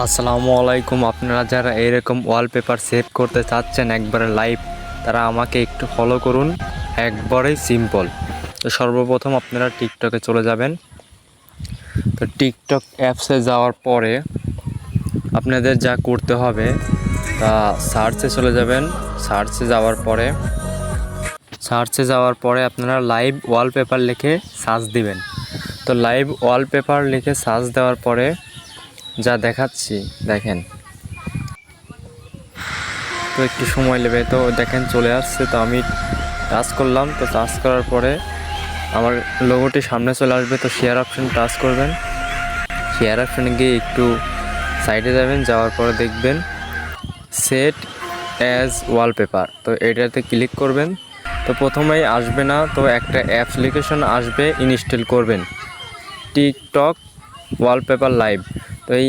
আসসালামু আলাইকুম। আপনারা যারা এরকম ওয়ালপেপার সেভ করতে চাচ্ছেন একবারে লাইভ, তারা আমাকে একটু ফলো করুন। একবারেই সিম্পল। তো সর্বপ্রথম আপনারা টিকটকে চলে যাবেন। তো টিকটক অ্যাপসে যাওয়ার পরে আপনাদের যা করতে হবে তা সার্চে চলে যাবেন। সার্চে যাওয়ার পরে আপনারা লাইভ ওয়ালপেপার লিখে সার্চ দিবেন। তো লাইভ ওয়ালপেপার লিখে সার্চ দেওয়ার পরে যা দেখাচ্ছি দেখেন, তো একটু সময় নেবে। তো দেখেন চলে আসছে। তো আমি টাচ করলাম। তো টাচ করার পরে আমার লোগোটি সামনে চলে আসবে। তো শেয়ার অপশন টাচ করবেন। শেয়ার অপশানে গিয়ে একটু সাইডে যাবেন, যাওয়ার পরে দেখবেন সেট অ্যাজ ওয়ালপেপার। তো এটাতে ক্লিক করবেন। তো প্রথমেই আসবে না, তো একটা অ্যাপ্লিকেশন আসবে, ইনস্টল করবেন টিকটক ওয়ালপেপার লাইভ। তো এই